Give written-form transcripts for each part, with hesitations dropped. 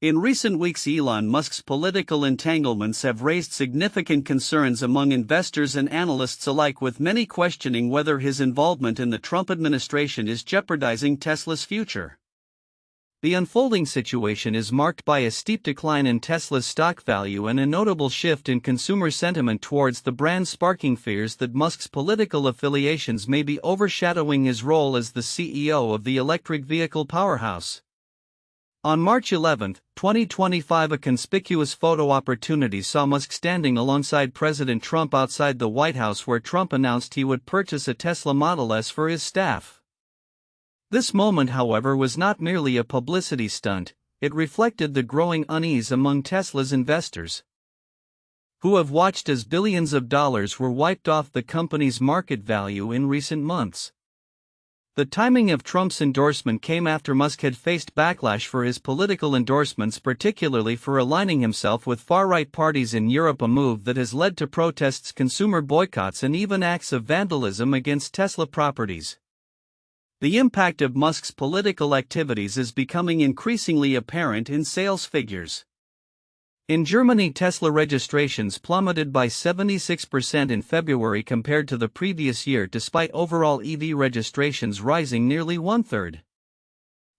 In recent weeks, Elon Musk's political entanglements have raised significant concerns among investors and analysts alike, with many questioning whether his involvement in the Trump administration is jeopardizing Tesla's future. The unfolding situation is marked by a steep decline in Tesla's stock value and a notable shift in consumer sentiment towards the brand, sparking fears that Musk's political affiliations may be overshadowing his role as the CEO of the electric vehicle powerhouse. On March 11, 2025, a conspicuous photo opportunity saw Musk standing alongside President Trump outside the White House, where Trump announced he would purchase a Tesla Model S for his staff. This moment, however, was not merely a publicity stunt, it reflected the growing unease among Tesla's investors, who have watched as billions of dollars were wiped off the company's market value in recent months. The timing of Trump's endorsement came after Musk had faced backlash for his political endorsements, particularly for aligning himself with far-right parties in Europe, a move that has led to protests, consumer boycotts, and even acts of vandalism against Tesla properties. The impact of Musk's political activities is becoming increasingly apparent in sales figures. In Germany, Tesla registrations plummeted by 76% in February compared to the previous year, despite overall EV registrations rising nearly one-third.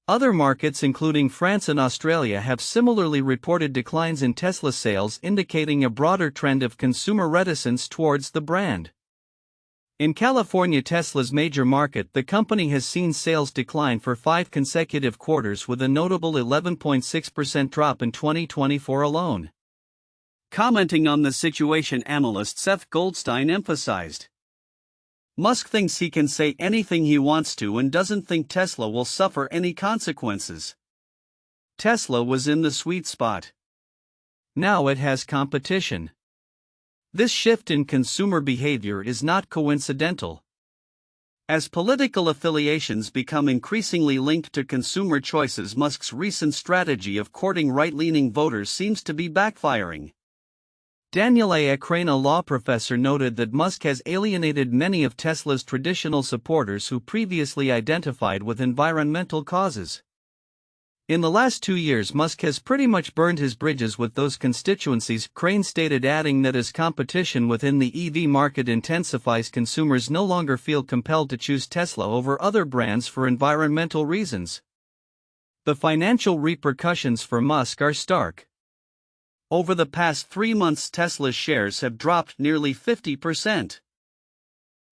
Other markets, including France and Australia, have similarly reported declines in Tesla sales, indicating a broader trend of consumer reticence towards the brand. In California, Tesla's major market, the company has seen sales decline for 5 consecutive quarters, with a notable 11.6% drop in 2024 alone. Commenting on the situation, analyst Seth Goldstein emphasized, "Musk thinks he can say anything he wants to and doesn't think Tesla will suffer any consequences. Tesla was in the sweet spot. Now it has competition." This shift in consumer behavior is not coincidental. As political affiliations become increasingly linked to consumer choices, Musk's recent strategy of courting right-leaning voters seems to be backfiring. Daniel A. Crane, a law professor, noted that Musk has alienated many of Tesla's traditional supporters who previously identified with environmental causes. In the last 2 years, Musk has pretty much burned his bridges with those constituencies, Crane stated, adding that as competition within the EV market intensifies, consumers no longer feel compelled to choose Tesla over other brands for environmental reasons. The financial repercussions for Musk are stark. Over the past 3 months, Tesla's shares have dropped nearly 50%,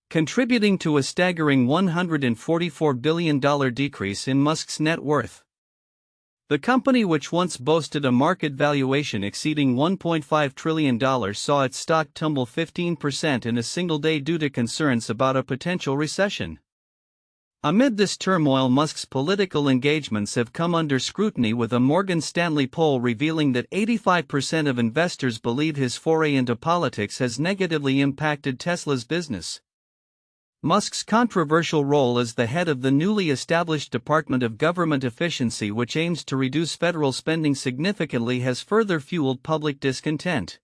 contributing to a staggering $144 billion decrease in Musk's net worth. The company, which once boasted a market valuation exceeding $1.5 trillion, saw its stock tumble 15% in a single day due to concerns about a potential recession. Amid this turmoil, Musk's political engagements have come under scrutiny, with a Morgan Stanley poll revealing that 85% of investors believe his foray into politics has negatively impacted Tesla's business. Musk's controversial role as the head of the newly established Department of Government Efficiency, which aims to reduce federal spending significantly, has further fueled public discontent.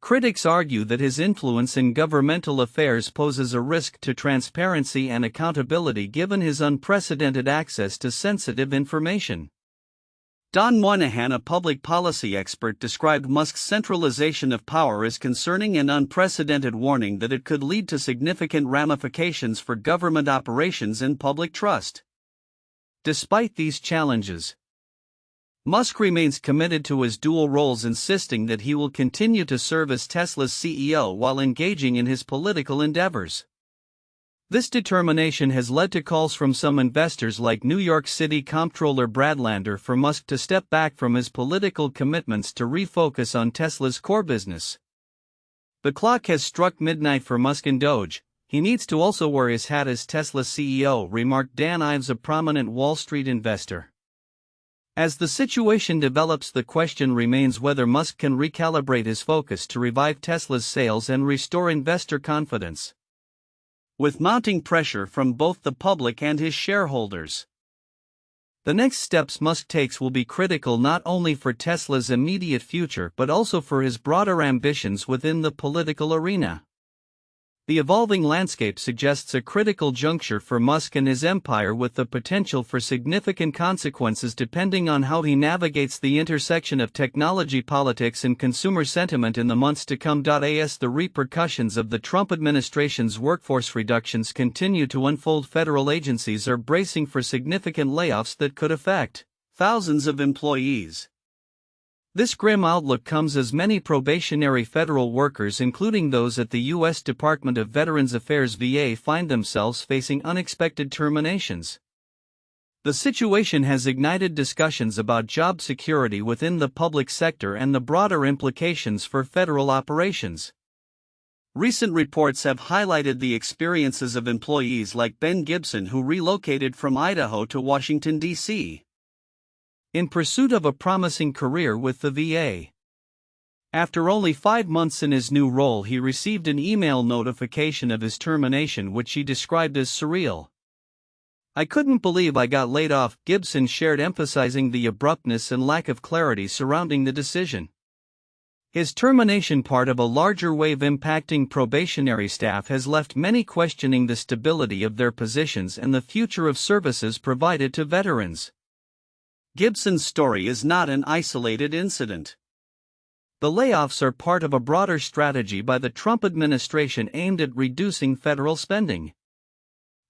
Critics argue that his influence in governmental affairs poses a risk to transparency and accountability, given his unprecedented access to sensitive information. Don Moynihan, a public policy expert, described Musk's centralization of power as concerning and unprecedented, warning that it could lead to significant ramifications for government operations and public trust. Despite these challenges, Musk remains committed to his dual roles, insisting that he will continue to serve as Tesla's CEO while engaging in his political endeavors. This determination has led to calls from some investors, like New York City Comptroller Brad Lander, for Musk to step back from his political commitments to refocus on Tesla's core business. "The clock has struck midnight for Musk and Doge. He needs to also wear his hat as Tesla CEO," remarked Dan Ives, a prominent Wall Street investor. As the situation develops, the question remains whether Musk can recalibrate his focus to revive Tesla's sales and restore investor confidence. With mounting pressure from both the public and his shareholders, the next steps Musk takes will be critical, not only for Tesla's immediate future but also for his broader ambitions within the political arena. The evolving landscape suggests a critical juncture for Musk and his empire, with the potential for significant consequences depending on how he navigates the intersection of technology, politics, and consumer sentiment in the months to come. As the repercussions of the Trump administration's workforce reductions continue to unfold, federal agencies are bracing for significant layoffs that could affect thousands of employees. This grim outlook comes as many probationary federal workers, including those at the U.S. Department of Veterans Affairs (VA), find themselves facing unexpected terminations. The situation has ignited discussions about job security within the public sector and the broader implications for federal operations. Recent reports have highlighted the experiences of employees like Ben Gibson, who relocated from Idaho to Washington, D.C. in pursuit of a promising career with the VA. After only 5 months in his new role, he received an email notification of his termination, which he described as surreal. "I couldn't believe I got laid off," Gibson shared, emphasizing the abruptness and lack of clarity surrounding the decision. His termination, part of a larger wave impacting probationary staff, has left many questioning the stability of their positions and the future of services provided to veterans. Gibson's story is not an isolated incident. The layoffs are part of a broader strategy by the Trump administration aimed at reducing federal spending.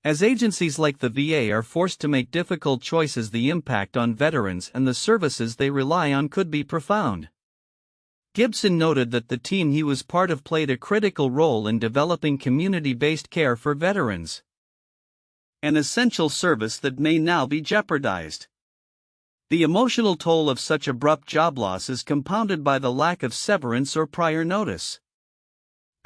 As agencies like the VA are forced to make difficult choices, the impact on veterans and the services they rely on could be profound. Gibson noted that the team he was part of played a critical role in developing community-based care for veterans, an essential service that may now be jeopardized. The emotional toll of such abrupt job loss is compounded by the lack of severance or prior notice.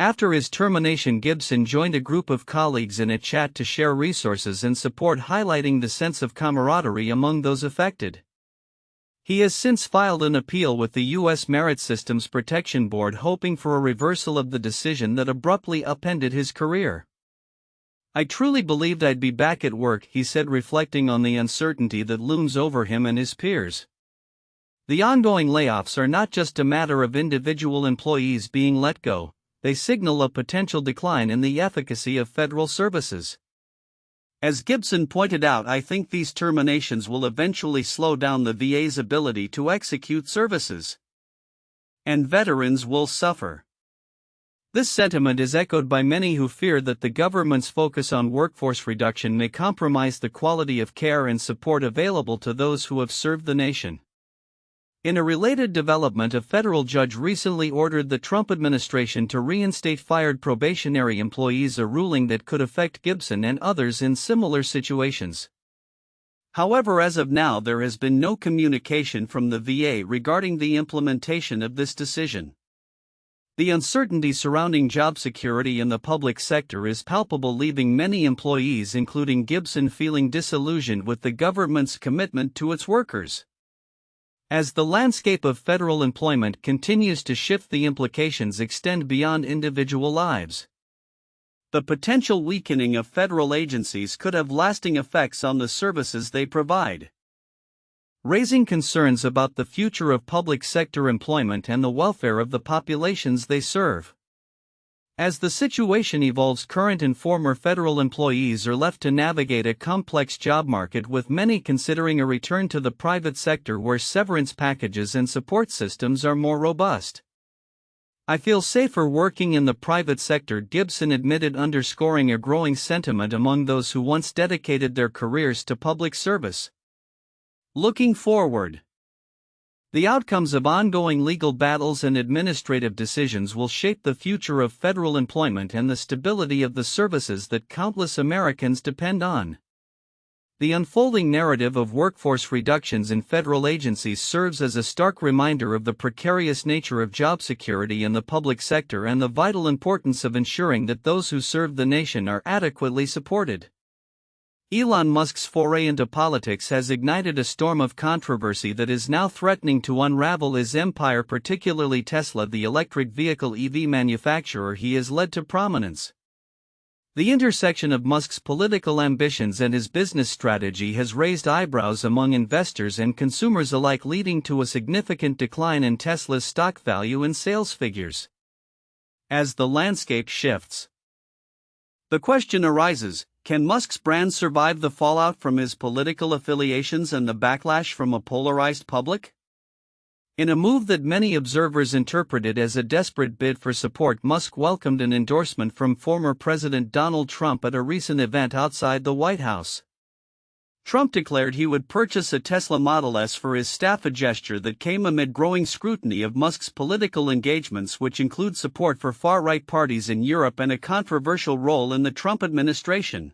After his termination, Gibson joined a group of colleagues in a chat to share resources and support, highlighting the sense of camaraderie among those affected. He has since filed an appeal with the U.S. Merit Systems Protection Board, hoping for a reversal of the decision that abruptly upended his career. "I truly believed I'd be back at work," he said, reflecting on the uncertainty that looms over him and his peers. The ongoing layoffs are not just a matter of individual employees being let go, they signal a potential decline in the efficacy of federal services. As Gibson pointed out, "I think these terminations will eventually slow down the VA's ability to execute services, and veterans will suffer." This sentiment is echoed by many who fear that the government's focus on workforce reduction may compromise the quality of care and support available to those who have served the nation. In a related development, a federal judge recently ordered the Trump administration to reinstate fired probationary employees, a ruling that could affect Gibson and others in similar situations. However, as of now, there has been no communication from the VA regarding the implementation of this decision. The uncertainty surrounding job security in the public sector is palpable, leaving many employees, including Gibson, feeling disillusioned with the government's commitment to its workers. As the landscape of federal employment continues to shift, the implications extend beyond individual lives. The potential weakening of federal agencies could have lasting effects on the services they provide, raising concerns about the future of public sector employment and the welfare of the populations they serve. As the situation evolves, current and former federal employees are left to navigate a complex job market, with many considering a return to the private sector where severance packages and support systems are more robust. "I feel safer working in the private sector," Gibson admitted, underscoring a growing sentiment among those who once dedicated their careers to public service. Looking forward, the outcomes of ongoing legal battles and administrative decisions will shape the future of federal employment and the stability of the services that countless Americans depend on. The unfolding narrative of workforce reductions in federal agencies serves as a stark reminder of the precarious nature of job security in the public sector and the vital importance of ensuring that those who serve the nation are adequately supported. Elon Musk's foray into politics has ignited a storm of controversy that is now threatening to unravel his empire, particularly Tesla, the electric vehicle EV manufacturer he has led to prominence. The intersection of Musk's political ambitions and his business strategy has raised eyebrows among investors and consumers alike, leading to a significant decline in Tesla's stock value and sales figures. As the landscape shifts, The question arises, can Musk's brand survive the fallout from his political affiliations and the backlash from a polarized public? In a move that many observers interpreted as a desperate bid for support, Musk welcomed an endorsement from former President Donald Trump at a recent event outside the White House. Trump declared he would purchase a Tesla Model S for his staff, a gesture that came amid growing scrutiny of Musk's political engagements, which include support for far-right parties in Europe and a controversial role in the Trump administration.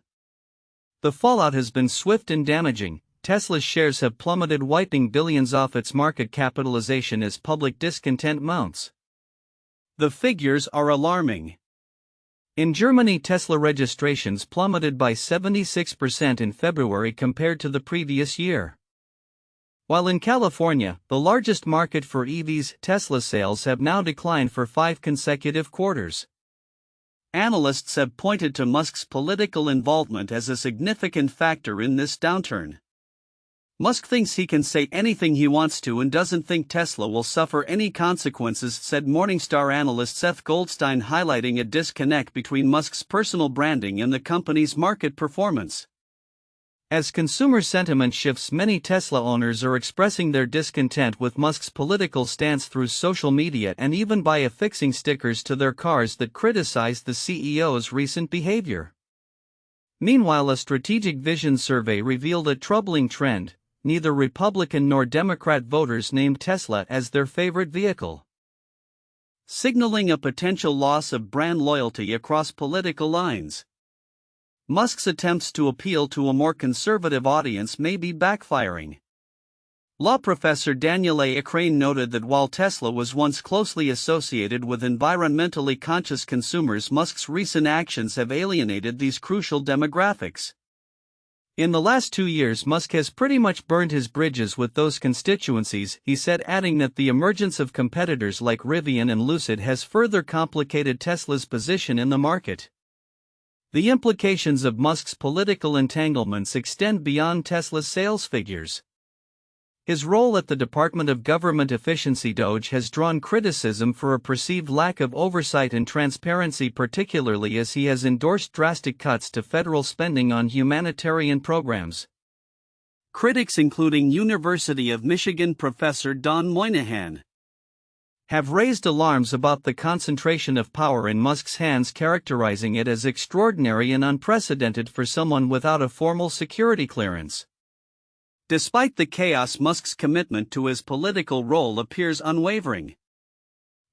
The fallout has been swift and damaging. Tesla's shares have plummeted, wiping billions off its market capitalization as public discontent mounts. The figures are alarming. In Germany, Tesla registrations plummeted by 76% in February compared to the previous year. While in California, the largest market for EVs, Tesla sales have now declined for 5 consecutive quarters. Analysts have pointed to Musk's political involvement as a significant factor in this downturn. Musk thinks he can say anything he wants to and doesn't think Tesla will suffer any consequences, said Morningstar analyst Seth Goldstein, highlighting a disconnect between Musk's personal branding and the company's market performance. As consumer sentiment shifts, many Tesla owners are expressing their discontent with Musk's political stance through social media and even by affixing stickers to their cars that criticize the CEO's recent behavior. Meanwhile, a strategic vision survey revealed a troubling trend. Neither Republican nor Democrat voters named Tesla as their favorite vehicle, signaling a potential loss of brand loyalty across political lines. Musk's attempts to appeal to a more conservative audience may be backfiring. Law professor Daniel A. Crane noted that while Tesla was once closely associated with environmentally conscious consumers, Musk's recent actions have alienated these crucial demographics. In the last 2 years, Musk has pretty much burned his bridges with those constituencies, he said, adding that the emergence of competitors like Rivian and Lucid has further complicated Tesla's position in the market. The implications of Musk's political entanglements extend beyond Tesla's sales figures. His role at the Department of Government Efficiency (DOGE) has drawn criticism for a perceived lack of oversight and transparency, particularly as he has endorsed drastic cuts to federal spending on humanitarian programs. Critics, including University of Michigan professor Don Moynihan, have raised alarms about the concentration of power in Musk's hands, characterizing it as extraordinary and unprecedented for someone without a formal security clearance. Despite the chaos, Musk's commitment to his political role appears unwavering.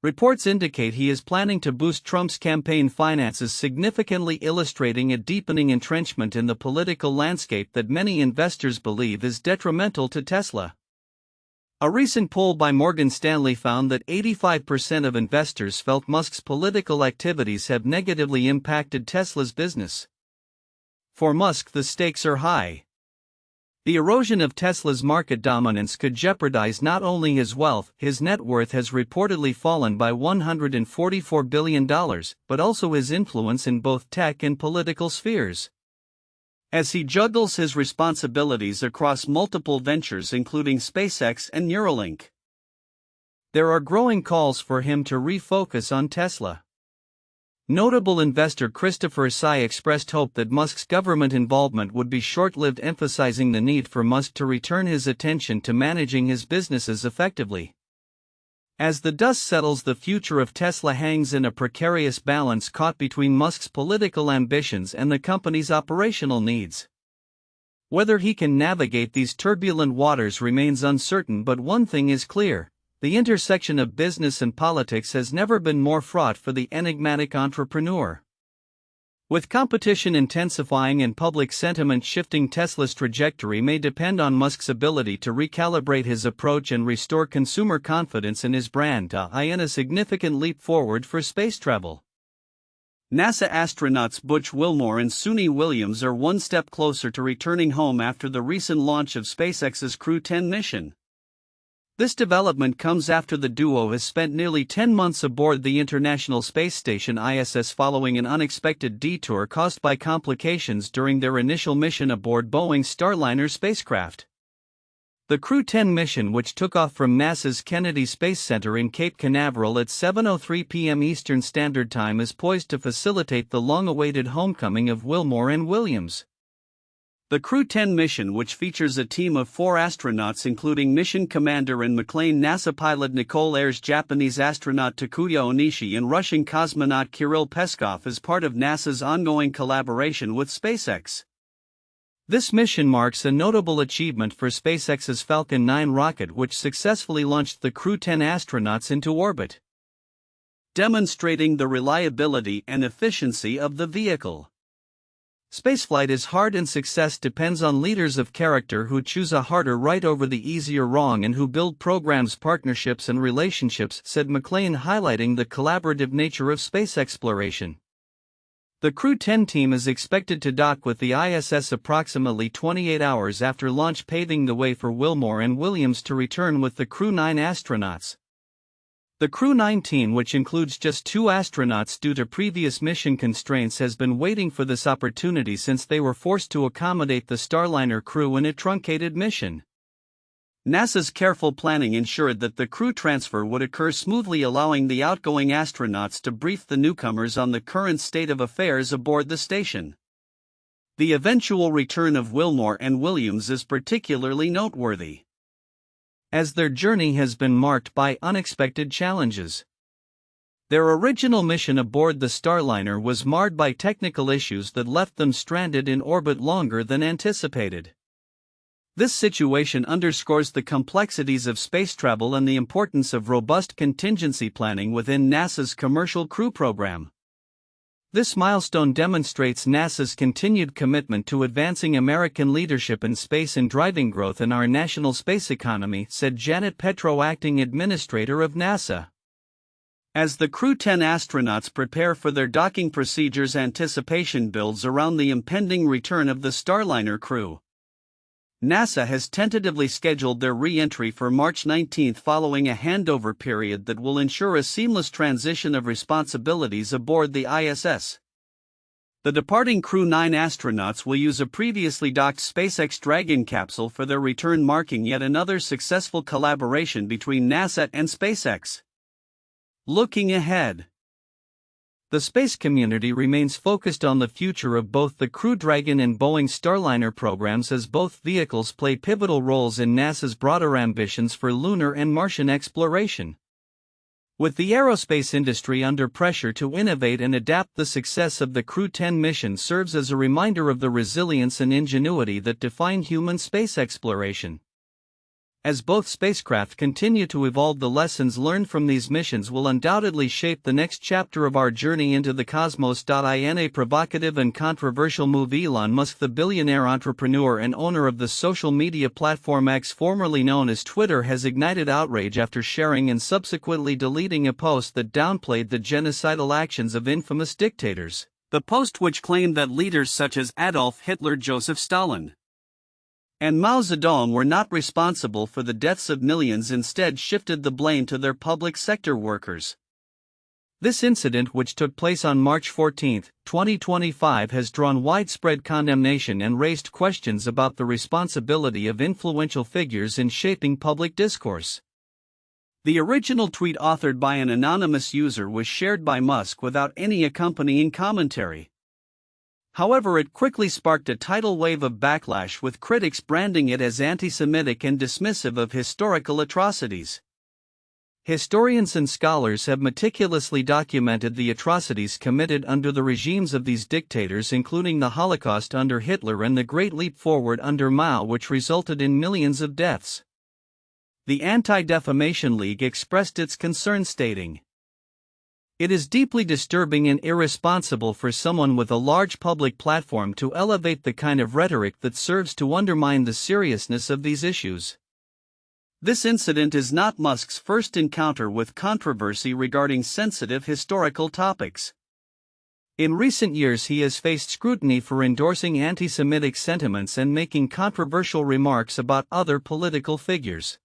Reports indicate he is planning to boost Trump's campaign finances, significantly illustrating a deepening entrenchment in the political landscape that many investors believe is detrimental to Tesla. A recent poll by Morgan Stanley found that 85% of investors felt Musk's political activities have negatively impacted Tesla's business. For Musk, the stakes are high. The erosion of Tesla's market dominance could jeopardize not only his wealth — his net worth has reportedly fallen by $144 billion — but also his influence in both tech and political spheres. As he juggles his responsibilities across multiple ventures, including SpaceX and Neuralink, there are growing calls for him to refocus on Tesla. Notable investor Christopher Tsai expressed hope that Musk's government involvement would be short-lived, emphasizing the need for Musk to return his attention to managing his businesses effectively. As the dust settles, the future of Tesla hangs in a precarious balance caught between Musk's political ambitions and the company's operational needs. Whether he can navigate these turbulent waters remains uncertain, but one thing is clear: the intersection of business and politics has never been more fraught for the enigmatic entrepreneur. With competition intensifying and public sentiment shifting, Tesla's trajectory may depend on Musk's ability to recalibrate his approach and restore consumer confidence in his brand, in a significant leap forward for space travel. NASA astronauts Butch Wilmore and Suni Williams are one step closer to returning home after the recent launch of SpaceX's Crew 10 mission. This development comes after the duo has spent nearly 10 months aboard the International Space Station (ISS) following an unexpected detour caused by complications during their initial mission aboard Boeing's Starliner spacecraft. The Crew 10 mission, which took off from NASA's Kennedy Space Center in Cape Canaveral at 7:03 p.m. Eastern Standard Time, is poised to facilitate the long-awaited homecoming of Wilmore and Williams. The Crew 10 mission, which features a team of 4 astronauts including mission commander and McLean NASA pilot Nicole Ayres, Japanese astronaut Takuya Onishi and Russian cosmonaut Kirill Peskov, is part of NASA's ongoing collaboration with SpaceX. This mission marks a notable achievement for SpaceX's Falcon 9 rocket, which successfully launched the Crew 10 astronauts into orbit, demonstrating the reliability and efficiency of the vehicle. Spaceflight is hard and success depends on leaders of character who choose a harder right over the easier wrong and who build programs, partnerships and relationships, said McLean, highlighting the collaborative nature of space exploration. The Crew 10 team is expected to dock with the ISS approximately 28 hours after launch, paving the way for Wilmore and Williams to return with the Crew 9 astronauts. The Crew 9 team, which includes just 2 astronauts due to previous mission constraints, has been waiting for this opportunity since they were forced to accommodate the Starliner crew in a truncated mission. NASA's careful planning ensured that the crew transfer would occur smoothly, allowing the outgoing astronauts to brief the newcomers on the current state of affairs aboard the station. The eventual return of Wilmore and Williams is particularly noteworthy, as their journey has been marked by unexpected challenges. Their original mission aboard the Starliner was marred by technical issues that left them stranded in orbit longer than anticipated. This situation underscores the complexities of space travel and the importance of robust contingency planning within NASA's Commercial Crew Program. This milestone demonstrates NASA's continued commitment to advancing American leadership in space and driving growth in our national space economy, said Janet Petro, acting administrator of NASA. As the Crew 10 astronauts prepare for their docking procedures, anticipation builds around the impending return of the Starliner crew. NASA has tentatively scheduled their re-entry for March 19 following a handover period that will ensure a seamless transition of responsibilities aboard the ISS. The departing Crew 9 astronauts will use a previously docked SpaceX Dragon capsule for their return, marking yet another successful collaboration between NASA and SpaceX. Looking ahead, the space community remains focused on the future of both the Crew Dragon and Boeing Starliner programs, as both vehicles play pivotal roles in NASA's broader ambitions for lunar and Martian exploration. With the aerospace industry under pressure to innovate and adapt, the success of the Crew 10 mission serves as a reminder of the resilience and ingenuity that define human space exploration. As both spacecraft continue to evolve, the lessons learned from these missions will undoubtedly shape the next chapter of our journey into the cosmos. In a provocative and controversial move, Elon Musk, the billionaire entrepreneur and owner of the social media platform X, formerly known as Twitter, has ignited outrage after sharing and subsequently deleting a post that downplayed the genocidal actions of infamous dictators. The post, which claimed that leaders such as Adolf Hitler, Joseph Stalin, and Mao Zedong were not responsible for the deaths of millions, instead shifted the blame to their public sector workers. This incident, which took place on March 14, 2025, has drawn widespread condemnation and raised questions about the responsibility of influential figures in shaping public discourse. The original tweet, authored by an anonymous user, was shared by Musk without any accompanying commentary. However, it quickly sparked a tidal wave of backlash, with critics branding it as anti-Semitic and dismissive of historical atrocities. Historians and scholars have meticulously documented the atrocities committed under the regimes of these dictators, including the Holocaust under Hitler and the Great Leap Forward under Mao, which resulted in millions of deaths. The Anti-Defamation League expressed its concern, stating, "It is deeply disturbing and irresponsible for someone with a large public platform to elevate the kind of rhetoric that serves to undermine the seriousness of these issues." This incident is not Musk's first encounter with controversy regarding sensitive historical topics. In recent years, he has faced scrutiny for endorsing anti-Semitic sentiments and making controversial remarks about other political figures.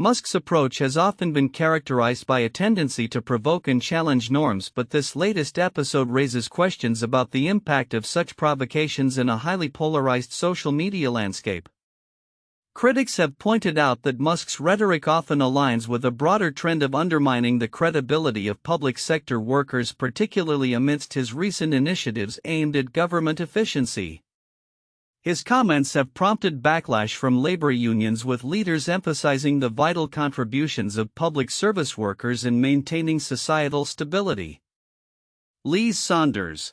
Musk's approach has often been characterized by a tendency to provoke and challenge norms, but this latest episode raises questions about the impact of such provocations in a highly polarized social media landscape. Critics have pointed out that Musk's rhetoric often aligns with a broader trend of undermining the credibility of public sector workers, particularly amidst his recent initiatives aimed at government efficiency. His comments have prompted backlash from labor unions, with leaders emphasizing the vital contributions of public service workers in maintaining societal stability. Lee Saunders,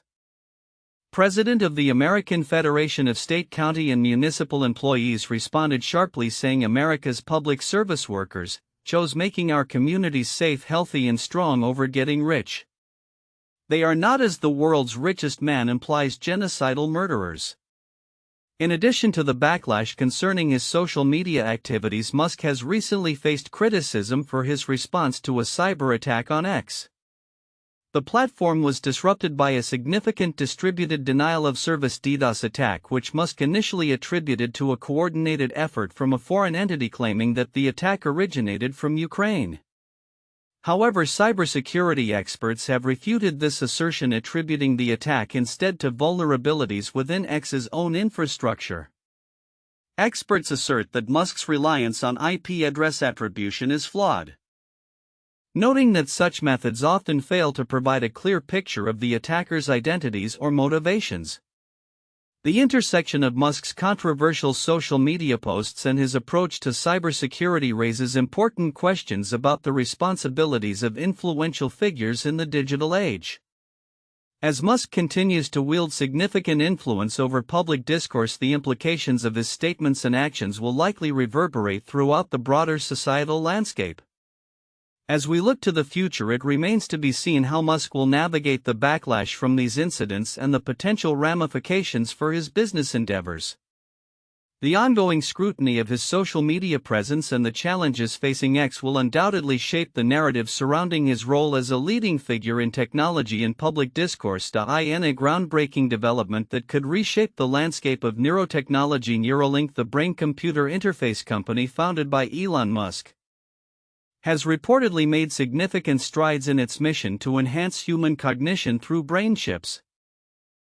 president of the American Federation of State, County, and Municipal Employees, responded sharply, saying America's public service workers chose making our communities safe, healthy, and strong over getting rich. They are not, as the world's richest man implies, genocidal murderers. In addition to the backlash concerning his social media activities, Musk has recently faced criticism for his response to a cyber attack on X. The platform was disrupted by a significant distributed denial-of-service DDoS attack, which Musk initially attributed to a coordinated effort from a foreign entity, claiming that the attack originated from Ukraine. However, cybersecurity experts have refuted this assertion, attributing the attack instead to vulnerabilities within X's own infrastructure. Experts assert that Musk's reliance on IP address attribution is flawed, noting that such methods often fail to provide a clear picture of the attacker's identities or motivations. The intersection of Musk's controversial social media posts and his approach to cybersecurity raises important questions about the responsibilities of influential figures in the digital age. As Musk continues to wield significant influence over public discourse, the implications of his statements and actions will likely reverberate throughout the broader societal landscape. As we look to the future, it remains to be seen how Musk will navigate the backlash from these incidents and the potential ramifications for his business endeavors. The ongoing scrutiny of his social media presence and the challenges facing X will undoubtedly shape the narrative surrounding his role as a leading figure in technology and public discourse. In a groundbreaking development that could reshape the landscape of neurotechnology, Neuralink, the brain-computer interface company founded by Elon Musk, has reportedly made significant strides in its mission to enhance human cognition through brain chips.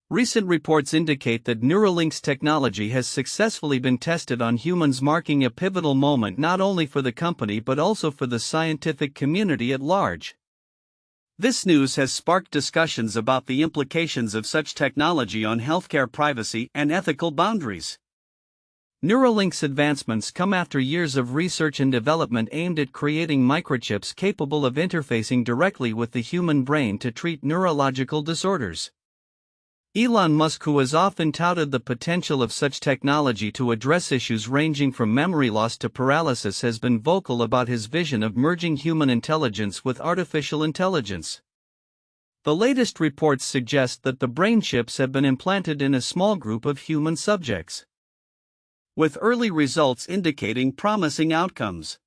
Recent reports indicate that Neuralink's technology has successfully been tested on humans, marking a pivotal moment not only for the company but also for the scientific community at large. This news has sparked discussions about the implications of such technology on healthcare privacy and ethical boundaries. Neuralink's advancements come after years of research and development aimed at creating microchips capable of interfacing directly with the human brain to treat neurological disorders. Elon Musk, who has often touted the potential of such technology to address issues ranging from memory loss to paralysis, has been vocal about his vision of merging human intelligence with artificial intelligence. The latest reports suggest that the brain chips have been implanted in a small group of human subjects, with early results indicating promising outcomes.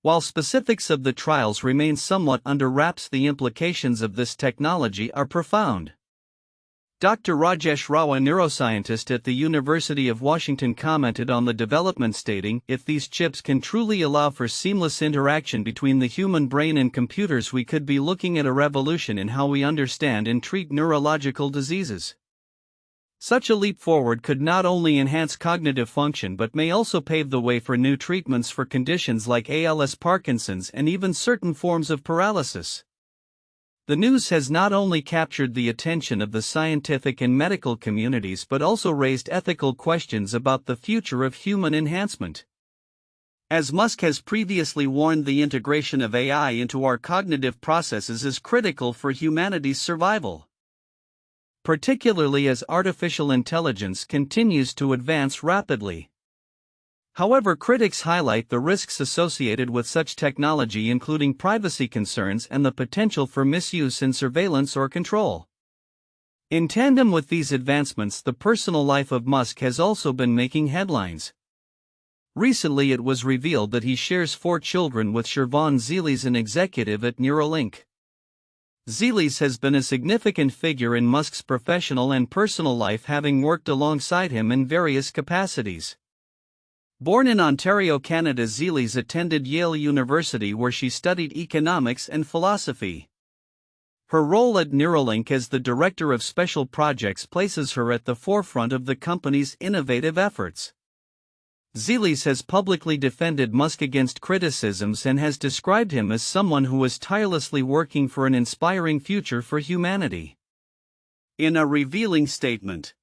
While specifics of the trials remain somewhat under wraps, the implications of this technology are profound. Dr. Rajesh Rao, a neuroscientist at the University of Washington, commented on the development, stating, "If these chips can truly allow for seamless interaction between the human brain and computers, we could be looking at a revolution in how we understand and treat neurological diseases." Such a leap forward could not only enhance cognitive function but may also pave the way for new treatments for conditions like ALS, Parkinson's, and even certain forms of paralysis. The news has not only captured the attention of the scientific and medical communities but also raised ethical questions about the future of human enhancement. As Musk has previously warned, the integration of AI into our cognitive processes is critical for humanity's survival, particularly as artificial intelligence continues to advance rapidly. However, critics highlight the risks associated with such technology, including privacy concerns and the potential for misuse in surveillance or control. In tandem with these advancements, the personal life of Musk has also been making headlines. Recently, it was revealed that he shares 4 children with Shirvan Zilis, an executive at Neuralink. Zilis has been a significant figure in Musk's professional and personal life, having worked alongside him in various capacities. Born in Ontario, Canada, Zilis attended Yale University, where she studied economics and philosophy. Her role at Neuralink as the Director of Special Projects places her at the forefront of the company's innovative efforts. Zelys has publicly defended Musk against criticisms and has described him as someone who is tirelessly working for an inspiring future for humanity. In a revealing statement,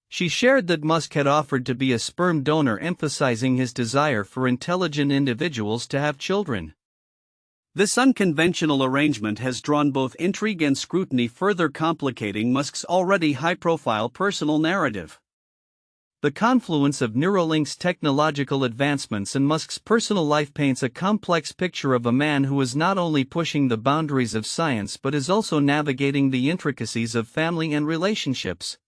she shared that Musk had offered to be a sperm donor, emphasizing his desire for intelligent individuals to have children. This unconventional arrangement has drawn both intrigue and scrutiny, further complicating Musk's already high-profile personal narrative. The confluence of Neuralink's technological advancements and Musk's personal life paints a complex picture of a man who is not only pushing the boundaries of science but is also navigating the intricacies of family and relationships.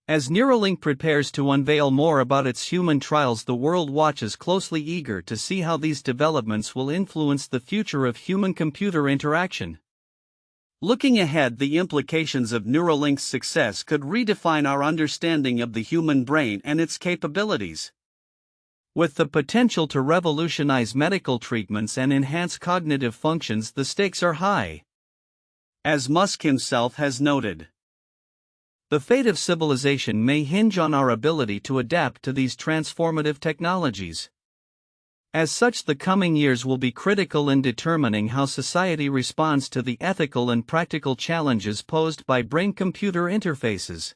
As Neuralink prepares to unveil more about its human trials, the world watches closely, eager to see how these developments will influence the future of human-computer interaction. Looking ahead, the implications of Neuralink's success could redefine our understanding of the human brain and its capabilities. With the potential to revolutionize medical treatments and enhance cognitive functions, the stakes are high. As Musk himself has noted, the fate of civilization may hinge on our ability to adapt to these transformative technologies. As such, the coming years will be critical in determining how society responds to the ethical and practical challenges posed by brain-computer interfaces.